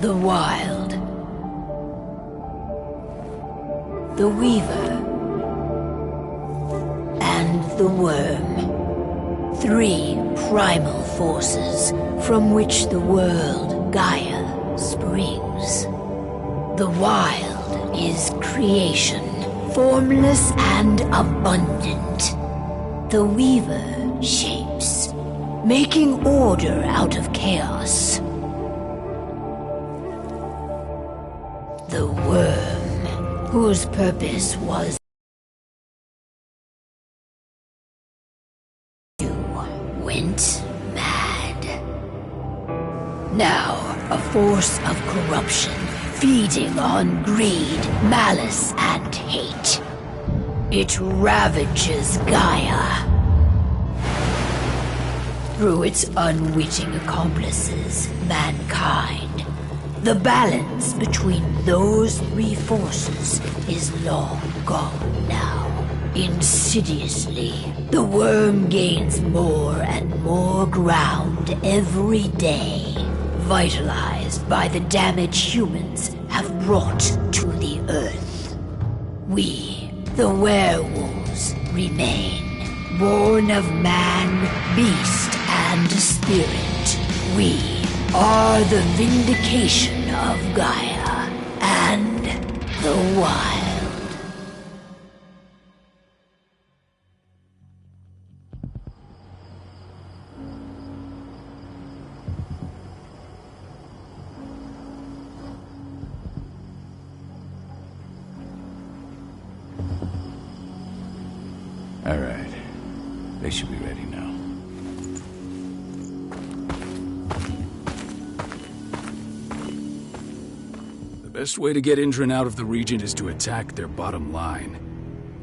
The Wild. The Weaver. And the Worm. 3 primal forces from which the world, Gaia, springs. The Wild is creation, formless and abundant. The Weaver shapes, making order out of chaos. The Worm, whose purpose was you went mad. Now, a force of corruption, feeding on greed, malice, and hate. It ravages Gaia. Through its unwitting accomplices, mankind. The balance between those 3 forces is long gone now. Insidiously, the Worm gains more and more ground every day, vitalized by the damage humans have brought to the Earth. We, the werewolves, remain, born of man, beast, and spirit. We are the vindication of Gaia and the Wild. All right. They should be ready now. The best way to get Indran out of the region is to attack their bottom line.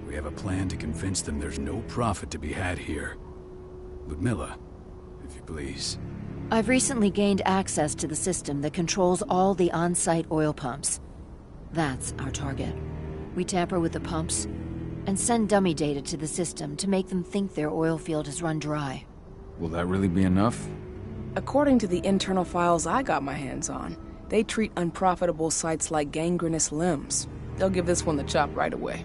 We have a plan to convince them there's no profit to be had here. Ludmilla, if you please. I've recently gained access to the system that controls all the on-site oil pumps. That's our target. We tamper with the pumps and send dummy data to the system to make them think their oil field has run dry. Will that really be enough? According to the internal files I got my hands on, they treat unprofitable sites like gangrenous limbs. They'll give this one the chop right away.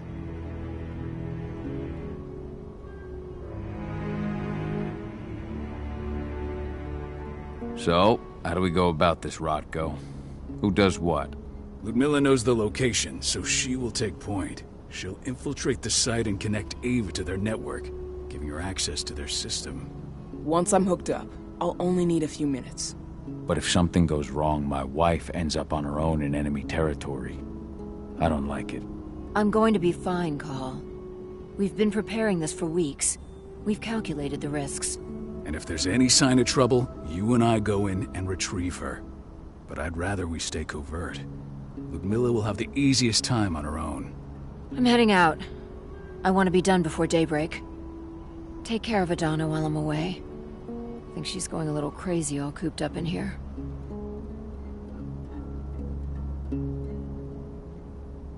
So, how do we go about this, Rotko? Who does what? Ludmilla knows the location, so she will take point. She'll infiltrate the site and connect Ava to their network, giving her access to their system. Once I'm hooked up, I'll only need a few minutes. But if something goes wrong, my wife ends up on her own in enemy territory. I don't like it. I'm going to be fine, Call. We've been preparing this for weeks. We've calculated the risks. And if there's any sign of trouble, you and I go in and retrieve her. But I'd rather we stay covert. Ludmilla will have the easiest time on her own. I'm heading out. I want to be done before daybreak. Take care of Adana while I'm away. I think she's going a little crazy all cooped up in here.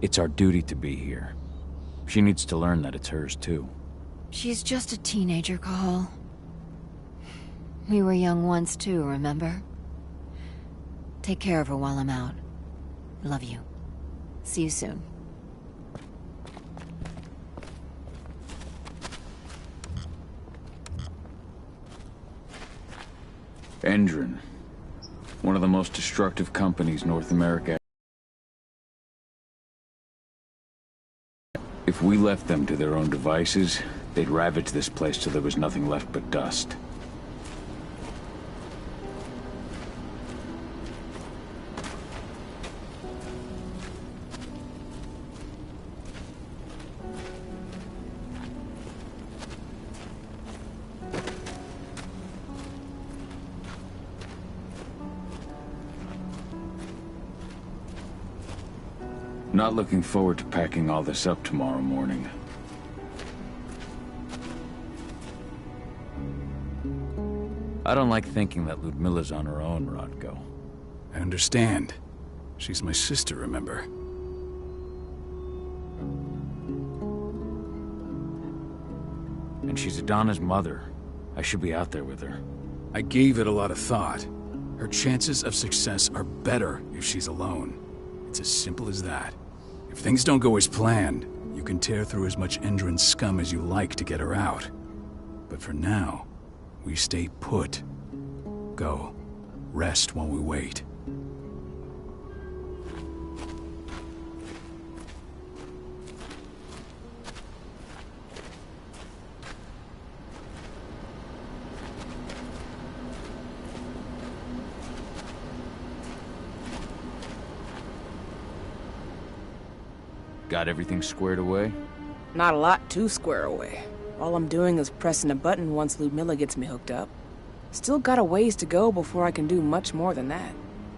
It's our duty to be here. She needs to learn that it's hers too. She's just a teenager, Call. We were young once too, remember? Take care of her while I'm out. Love you. See you soon. Indran, one of the most destructive companies North America. If we left them to their own devices, they'd ravage this place till there was nothing left but dust. Not looking forward to packing all this up tomorrow morning. I don't like thinking that Ludmilla's on her own, Rotko. I understand. She's my sister, remember? And she's Adana's mother. I should be out there with her. I gave it a lot of thought. Her chances of success are better if she's alone. It's as simple as that. If things don't go as planned, you can tear through as much Endron scum as you like to get her out. But for now, we stay put. Go. Rest while we wait. Got everything squared away? Not a lot to square away. All I'm doing is pressing a button once Ludmilla gets me hooked up. Still got a ways to go before I can do much more than that.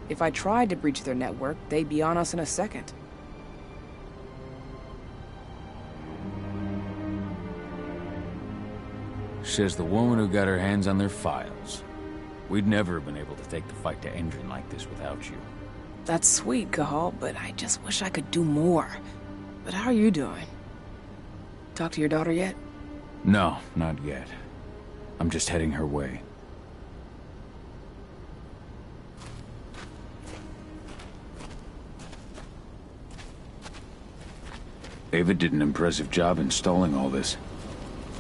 If I tried to breach their network, they'd be on us in a second. Says the woman who got her hands on their files. We'd never have been able to take the fight to Endron like this without you. That's sweet, Cahal, but I just wish I could do more. But how are you doing? Talk to your daughter yet? No, not yet. I'm just heading her way. Ava did an impressive job installing all this.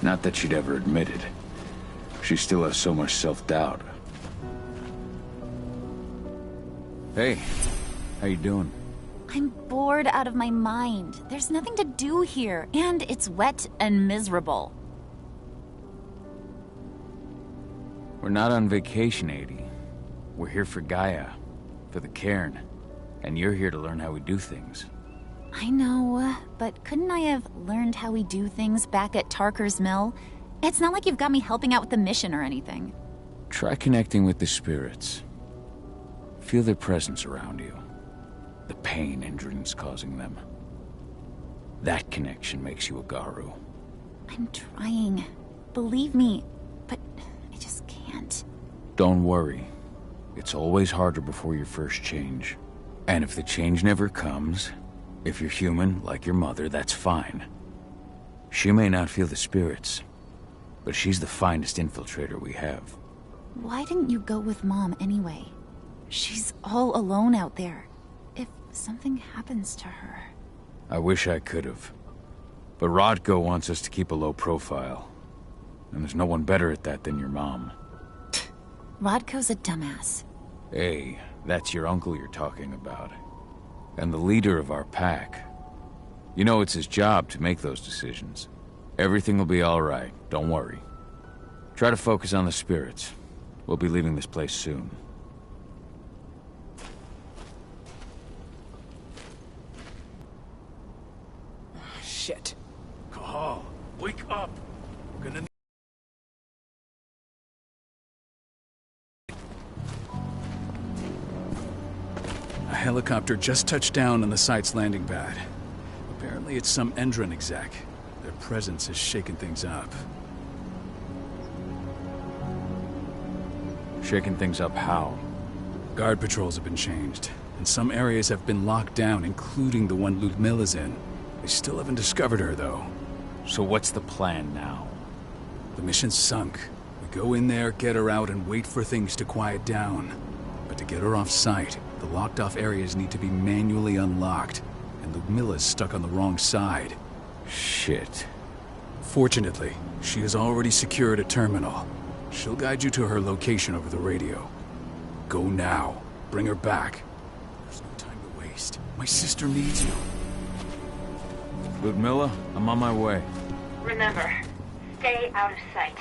Not that she'd ever admit it. She still has so much self-doubt. Hey, how you doing? I'm bored out of my mind. There's nothing to do here, and it's wet and miserable. We're not on vacation, Adie. We're here for Gaia, for the cairn. And you're here to learn how we do things. I know, but couldn't I have learned how we do things back at Tarker's Mill? It's not like you've got me helping out with the mission or anything. Try connecting with the spirits. Feel their presence around you. The pain Endron's causing them. That connection makes you a Garu. I'm trying. Believe me, but I just can't. Don't worry. It's always harder before your first change. And if the change never comes, if you're human, like your mother, that's fine. She may not feel the spirits, but she's the finest infiltrator we have. Why didn't you go with Mom anyway? She's all alone out there. If something happens to her... I wish I could have. But Rodko wants us to keep a low profile. And there's no one better at that than your mom. Rodko's a dumbass. Hey, that's your uncle you're talking about. And the leader of our pack. You know it's his job to make those decisions. Everything will be all right, don't worry. Try to focus on the spirits. We'll be leaving this place soon. Shit. Cahal, wake up! We're gonna... A helicopter just touched down on the site's landing pad. Apparently it's some Endron exec. Their presence has shaken things up. Shaking things up how? Guard patrols have been changed, and some areas have been locked down, including the one Ludmilla's in. They still haven't discovered her, though. So what's the plan now? The mission's sunk. We go in there, get her out, and wait for things to quiet down. But to get her off site, the locked-off areas need to be manually unlocked, and Ludmilla's stuck on the wrong side. Shit. Fortunately, she has already secured a terminal. She'll guide you to her location over the radio. Go now. Bring her back. There's no time to waste. My sister needs you. Ludmilla, I'm on my way. Remember, stay out of sight.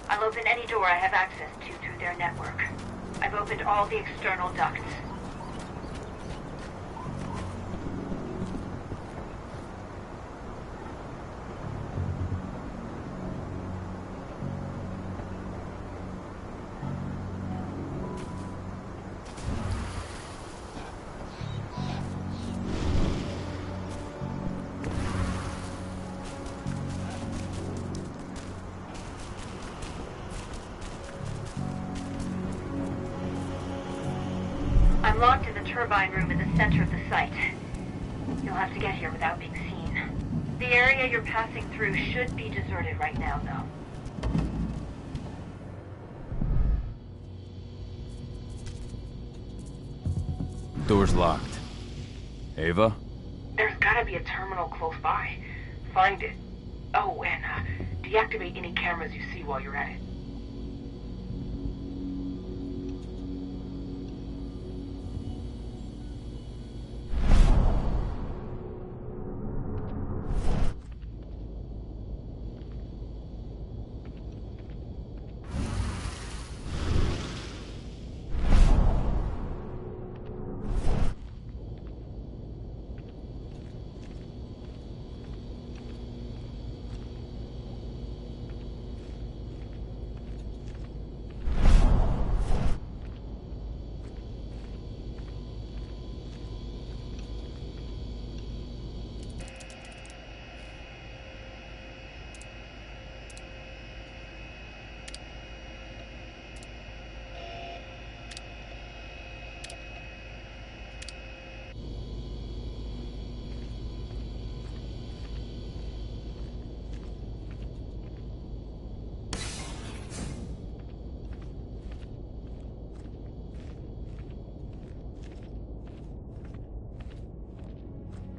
I'll open any door I have access to through their network. I've opened all the external ducts. I'm locked in the turbine room in the center of the site. You'll have to get here without being seen. The area you're passing through should be deserted right now, though. door's locked. Ava? There's gotta be a terminal close by. Find it. Oh, and deactivate any cameras you see while you're at it.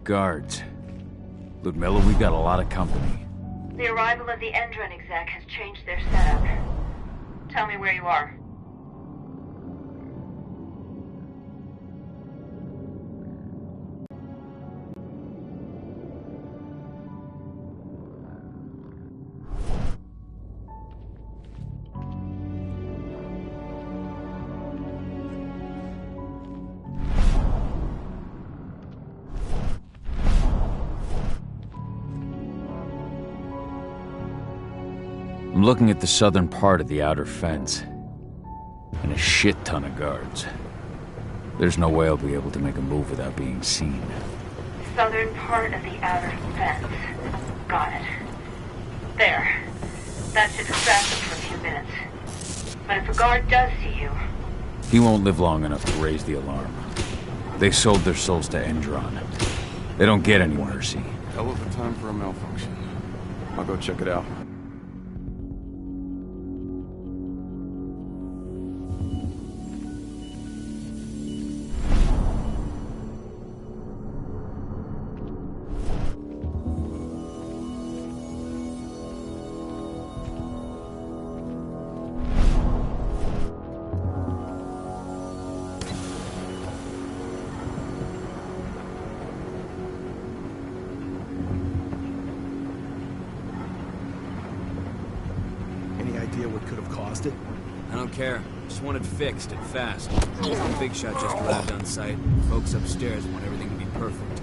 Guards. Ludmilla, we got a lot of company. The arrival of the Endron exec has changed their setup. Tell me where you are. I'm looking at the southern part of the outer fence. And a shit ton of guards. There's no way I'll be able to make a move without being seen. Southern part of the outer fence. Got it. There. That should distract them for a few minutes. But if a guard does see you... He won't live long enough to raise the alarm. They sold their souls to Endron. They don't get any mercy. Hell of a time for a malfunction. I'll go check it out. What could have caused it? I don't care. Just want it fixed and fast. The big shot just arrived on site. Folks upstairs want everything to be perfect.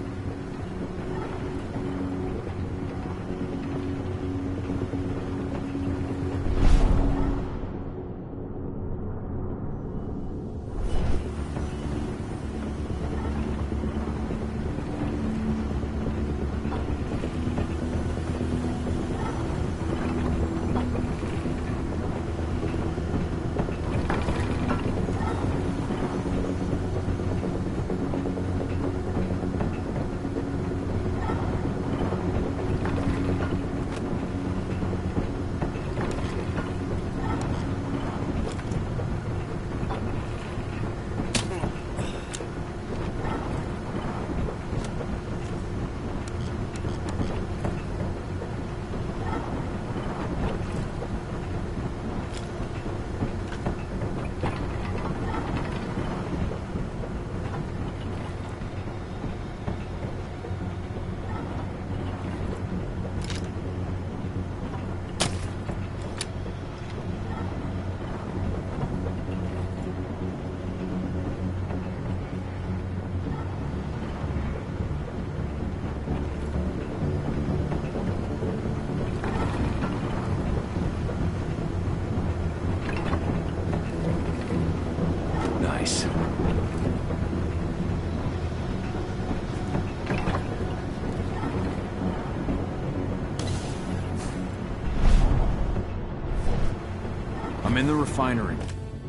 I'm in the refinery.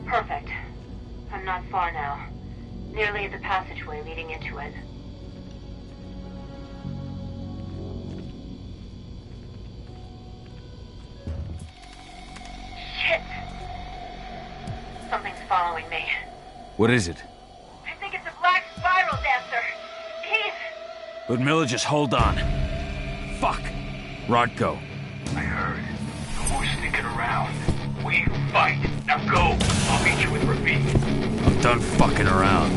Perfect. I'm not far now. Nearly at the passageway leading into it. Shit! Something's following me. What is it? I think it's a black spider! Ludmilla, just hold on. Fuck! Rodko. I heard. No more sneaking around. We fight. Now go. I'll meet you with Rafik. I'm done fucking around.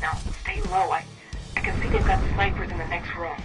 Now, stay low. I can see they've got snipers in the next room.